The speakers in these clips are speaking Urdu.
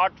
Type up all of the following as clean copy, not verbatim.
8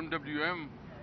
MWM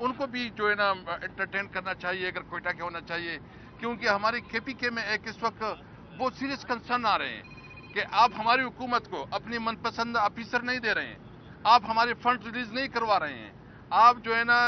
ان کو بھی جو ہے نا انٹرٹین کرنا چاہیے اگر کوئٹہ کے ہونا چاہیے، کیونکہ ہماری کے پی کے میں ایک اس وقت بہت سیریس کنسرن آ رہے ہیں کہ آپ ہماری حکومت کو اپنی من پسند آفیسر نہیں دے رہے ہیں، آپ ہمارے فنڈ ریلیز نہیں کروا رہے ہیں، آپ جو ہے نا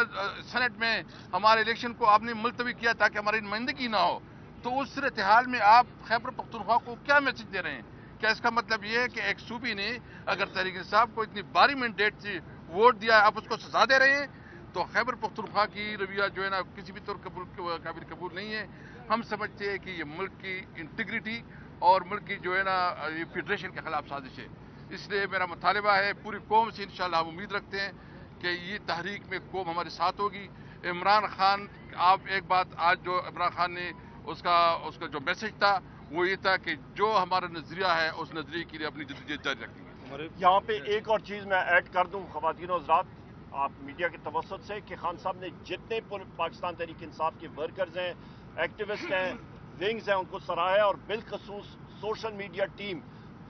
سینٹ میں ہمارے الیکشن کو آپ نے ملتوی کیا تاکہ ہماری نمائندگی نہ ہو، تو اس صورتحال میں آپ خیبر پختونخوا کو کیا میسج دے رہے ہیں؟ کیا اس کا مطلب یہ ہے کہ ایک صوبی نے اگر تحریک انصاف کو اتنی باری مینڈیٹ سے ووٹ دیا ہے آپ اس کو سزا دے رہے ہیں؟ تو خیبر پختونخوا کی رویہ جو ہے نا کسی بھی طور قابل قبول نہیں ہے. ہم سمجھتے ہیں کہ یہ ملک کی انٹیگریٹی اور ملک کی جو ہے نا یہ فیڈریشن کے خلاف سازش ہے. اس لیے میرا مطالبہ ہے پوری قوم سے، انشاءاللہ ہم امید رکھتے ہیں کہ یہ تحریک میں قوم ہمارے ساتھ ہوگی. عمران خان، آپ ایک بات آج جو عمران خان نے اس کا جو میسج تھا وہ یہ تھا کہ جو ہمارا نظریہ ہے اس نظریے کے لیے اپنی جدوجہد جاری رکھیں گے. یہاں پہ ایک اور چیز میں ایڈ کر دوں خواتین و حضرات آپ میڈیا کے توسط سے کہ خان صاحب نے جتنے پاکستان تحریک انصاف کے ورکرز ہیں، ایکٹیوسٹ ہیں، ونگز ہیں، ان کو سراہا اور بالخصوص سوشل میڈیا ٹیم،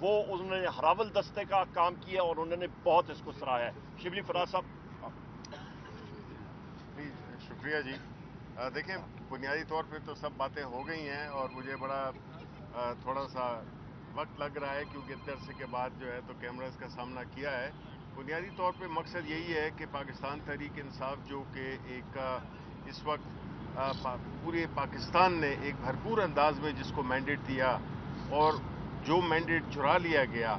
وہ انہوں نے ہراول دستے کا کام کیا اور انہوں نے بہت اس کو سراہا ہے. شبلی فراز صاحب. شکریہ جی. دیکھیں بنیادی طور پہ تو سب باتیں ہو گئی ہیں اور مجھے بڑا تھوڑا سا وقت لگ رہا ہے کیونکہ اتنے عرصے کے بعد جو ہے تو کیمراز کا سامنا کیا ہے. بنیادی طور پہ مقصد یہی ہے کہ پاکستان تحریک انصاف جو کہ ایک اس وقت پورے پاکستان نے ایک بھرپور انداز میں جس کو مینڈیٹ دیا اور جو مینڈیٹ چرا لیا گیا،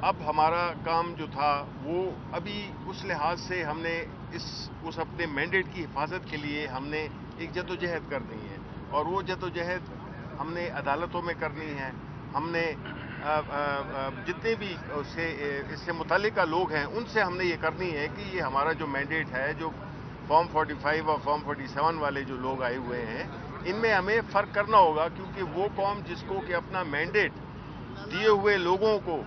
اب ہمارا کام جو تھا وہ ابھی اس لحاظ سے ہم نے اس اپنے مینڈیٹ کی حفاظت کے لیے ہم نے ایک جدوجہد کرنی ہے اور وہ جدوجہد ہم نے عدالتوں میں کرنی ہے. ہم نے جتنے بھی اس سے متعلقہ لوگ ہیں ان سے ہم نے یہ کرنی ہے کہ یہ ہمارا جو مینڈیٹ ہے، جو فارم 45 اور فارم 47 والے جو لوگ آئے ہوئے ہیں، ان میں ہمیں فرق کرنا ہوگا کیونکہ وہ قوم جس کو کہ اپنا مینڈیٹ دیے ہوئے لوگوں کو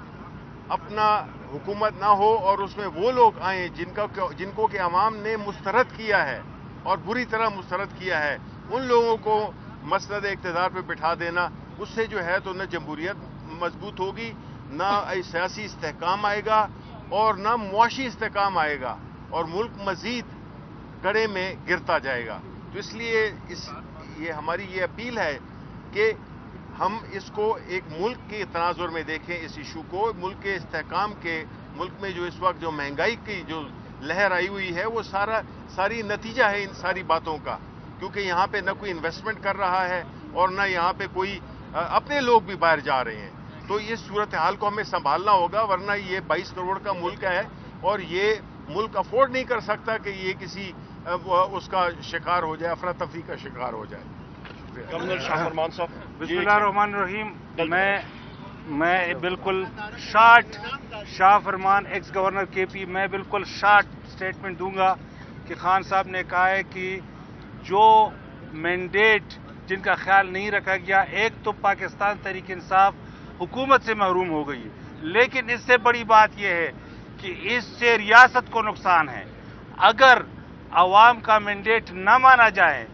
اپنا حکومت نہ ہو اور اس میں وہ لوگ آئیں جن کو کہ عوام نے مسترد کیا ہے اور بری طرح مسترد کیا ہے، ان لوگوں کو مسند اقتدار پہ بٹھا دینا، اس سے جو ہے تو نہ جمہوریت مضبوط ہوگی، نہ سیاسی استحکام آئے گا اور نہ معاشی استحکام آئے گا اور ملک مزید گڑھے میں گرتا جائے گا. تو اس لیے یہ ہماری یہ اپیل ہے کہ ہم اس کو ایک ملک کے تناظر میں دیکھیں، اس ایشو کو ملک کے استحکام کے. ملک میں جو اس وقت جو مہنگائی کی جو لہر آئی ہوئی ہے وہ ساری نتیجہ ہے ان ساری باتوں کا، کیونکہ یہاں پہ نہ کوئی انویسٹمنٹ کر رہا ہے اور نہ یہاں پہ کوئی اپنے لوگ بھی باہر جا رہے ہیں. تو یہ صورتحال کو ہمیں سنبھالنا ہوگا، ورنہ یہ 22 کروڑ کا ملک ہے اور یہ ملک افورڈ نہیں کر سکتا کہ یہ کسی اس کا شکار ہو جائے، افراتفری کا شکار ہو جائے. گورنر شاہ فرمان صاحب. بسم اللہ الرحمن الرحیم. میں بالکل شارٹ شاہ فرمان ایکس گورنر کے پی، میں بالکل شارٹ سٹیٹمنٹ دوں گا کہ خان صاحب نے کہا ہے کہ جو مینڈیٹ جن کا خیال نہیں رکھا گیا، ایک تو پاکستان تحریک انصاف حکومت سے محروم ہو گئی، لیکن اس سے بڑی بات یہ ہے کہ اس سے ریاست کو نقصان ہے. اگر عوام کا مینڈیٹ نہ مانا جائے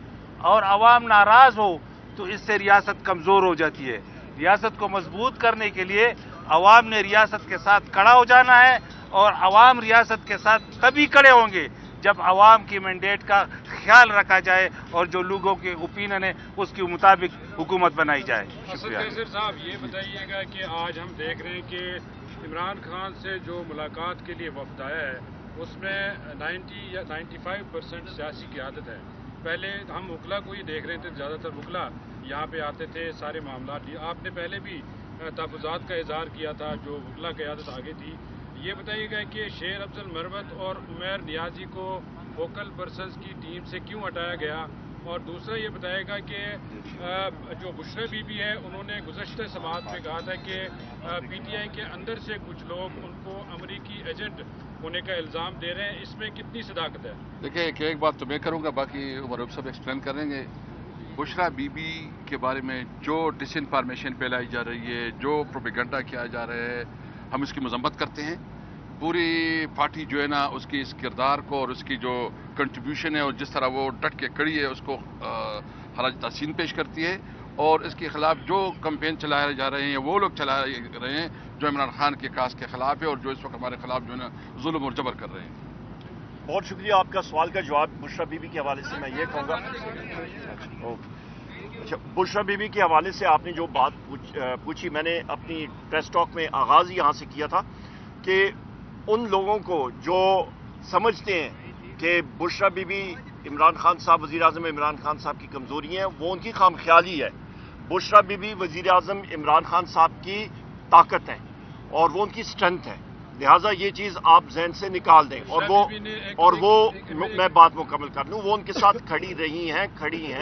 اور عوام ناراض ہو تو اس سے ریاست کمزور ہو جاتی ہے. ریاست کو مضبوط کرنے کے لیے عوام نے ریاست کے ساتھ کھڑا ہو جانا ہے اور عوام ریاست کے ساتھ تبھی کھڑے ہوں گے جب عوام کی مینڈیٹ کا خیال رکھا جائے اور جو لوگوں کے اوپینین ہے اس کے مطابق حکومت بنائی جائے. شکریہ. اسد کیسر صاحب یہ بتائیے گا کہ آج ہم دیکھ رہے ہیں کہ عمران خان سے جو ملاقات کے لیے وفد آیا ہے اس میں 90 یا 95% سیاسی قیادت ہے. پہلے ہم وکلا کو ہی دیکھ رہے تھے، زیادہ تر وکلا یہاں پہ آتے تھے، سارے معاملات. آپ نے پہلے بھی تحفظات کا اظہار کیا تھا جو وکلا قیادت آگے تھی. یہ بتائیے گا کہ شیر افضل مروت اور عمیر نیازی کو ووکل پرسنز کی ٹیم سے کیوں ہٹایا گیا؟ اور دوسرا یہ بتائے گا کہ جو بشرا بی بی ہے انہوں نے گزشتہ سماعت میں کہا تھا کہ پی ٹی آئی کے اندر سے کچھ لوگ ان کو امریکی ایجنٹ ہونے کا الزام دے رہے ہیں، اس میں کتنی صداقت ہے؟ دیکھیں ایک بات تو میں کروں گا، باقی عمر صاحب ایکسپلین کریں گے. بشرا بی بی کے بارے میں جو ڈس انفارمیشن پھیلائی جا رہی ہے، جو پروپیگنڈا کیا جا رہا ہے، ہم اس کی مذمت کرتے ہیں. پوری پارٹی جو ہے نا اس کی اس کردار کو اور اس کی جو کنٹریبیوشن ہے اور جس طرح وہ ڈٹ کے کڑی ہے اس کو خراج تحسین پیش کرتی ہے. اور اس کے خلاف جو کمپین چلائے جا رہے ہیں وہ لوگ چلا رہے ہیں جو عمران خان کے کاس کے خلاف ہے اور جو اس وقت ہمارے خلاف جو ہے نا ظلم اور جبر کر رہے ہیں. بہت شکریہ. آپ کا سوال کا جواب بشرا بی بی کے حوالے سے میں یہ کہوں گا. اچھا, بشرا بی بی کے حوالے سے آپ نے جو بات پوچھی, میں نے اپنی پریس ٹاک میں آغاز یہاں سے کیا تھا کہ ان لوگوں کو جو سمجھتے ہیں کہ بشرا بی بی عمران خان صاحب, وزیر اعظم عمران خان صاحب کی کمزوری ہیں, وہ ان کی خام خیالی ہے. بشرا بی بی وزیر اعظم عمران خان صاحب کی طاقت ہے اور وہ ان کی اسٹرینتھ ہے. لہٰذا یہ چیز آپ ذہن سے نکال دیں. اور وہ میں بات مکمل کر لوں, وہ ان کے ساتھ کھڑی رہی ہیں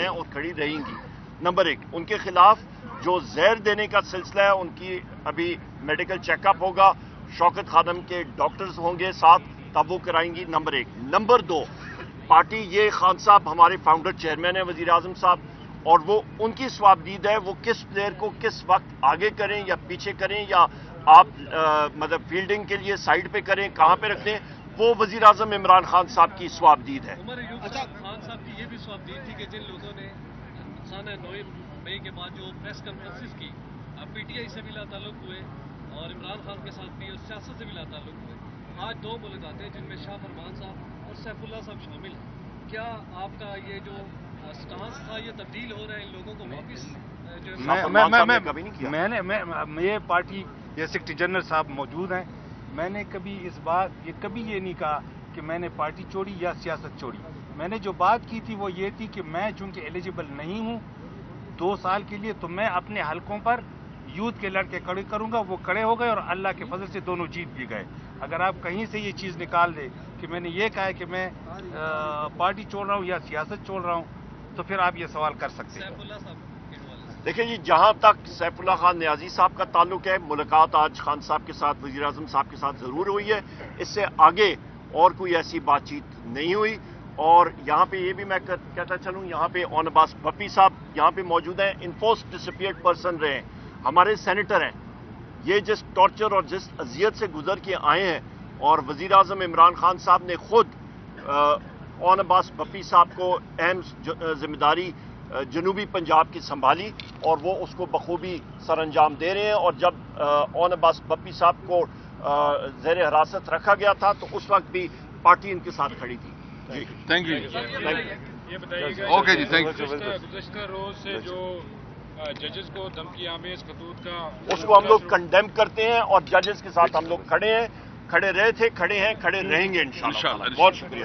اور کھڑی رہیں گی. نمبر 1, ان کے خلاف جو زہر دینے کا سلسلہ ہے ان کی ابھی میڈیکل چیک اپ ہوگا, شوکت خانم کے ڈاکٹرز ہوں گے ساتھ, تب وہ کرائیں گی. نمبر 1. نمبر 2, پارٹی یہ خان صاحب ہمارے فاؤنڈر چیئرمین ہیں وزیر اعظم صاحب, اور وہ ان کی ثوابدید ہے وہ کس پلیئر کو کس وقت آگے کریں یا پیچھے کریں, یا آپ مطلب فیلڈنگ کے لیے سائڈ پہ کریں, کہاں پہ رکھیں, وہ وزیر اعظم عمران خان صاحب کی ثوابدید ہے. عمر ایوب خان صاحب کی یہ بھی ثوابدید تھی کہ جن لوگوں نے 9 مئی کے بعد جو پریس کانفرنسز کی, پی ٹی آئی سے بھی لا تعلق ہوئے اور عمران خان کے ساتھ بھی اور سیاست سے بھی لا تعلق ہوئے. آج 2 ملاقاتیں جن میں شاہ فرمان صاحب اور سیف اللہ صاحب شامل ہیں. کیا آپ کا یہ جو سٹانس تھا یہ تبدیل ہو رہا ہے ان لوگوں کو واپس یہ پارٹی یہ سیکرٹری جنرل صاحب موجود ہیں, میں نے کبھی یہ نہیں کہا کہ میں نے پارٹی چھوڑی یا سیاست چھوڑی. میں نے جو بات کی تھی وہ یہ تھی کہ میں چونکہ ایلیجیبل نہیں ہوں 2 سال کے لیے, تو میں اپنے حلقوں پر یوتھ کے لڑکے کھڑے کروں گا. وہ کھڑے ہو گئے اور اللہ کے فضل سے دونوں جیت بھی گئے. اگر آپ کہیں سے یہ چیز نکال دیں کہ میں نے یہ کہا ہے کہ میں پارٹی چھوڑ رہا ہوں یا سیاست چھوڑ رہا ہوں, تو پھر آپ یہ سوال کر سکتے ہیں. دیکھیں جی, جہاں تک سیف اللہ خان نیازی صاحب کا تعلق ہے, ملاقات آج خان صاحب کے ساتھ وزیر اعظم صاحب کے ساتھ ضرور ہوئی ہے. اس سے آگے اور کوئی ایسی بات چیت نہیں ہوئی. اور یہاں پہ یہ بھی میں کہتا چلوں, یہاں پہ اون عباس بپی صاحب یہاں پہ موجود ہیں, انفورسڈ ڈسپیئرڈ پرسن رہے ہیں, ہمارے سینیٹر ہیں. یہ جس ٹارچر اور جس اذیت سے گزر کے آئے ہیں, اور وزیر اعظم عمران خان صاحب نے خود اون عباس بپی صاحب کو اہم ذمہ داری جنوبی پنجاب کی سنبھالی, اور وہ اس کو بخوبی سر انجام دے رہے ہیں. اور جب اون عباس بپی صاحب کو زیر حراست رکھا گیا تھا تو اس وقت بھی پارٹی ان کے ساتھ کھڑی تھی. جی تھینک یو. یہ بتائیے گا, اوکے جی, تھینک یو. گزشتہ روز سے جو ججز کو دھمکی آمیز خطوط کا, اس کو ہم لوگ کنڈیم کرتے ہیں, اور ججز کے ساتھ ہم لوگ کھڑے ہیں, کھڑے رہے تھے, کھڑے ہیں, کھڑے رہیں گے انشاءاللہ. بہت شکریہ.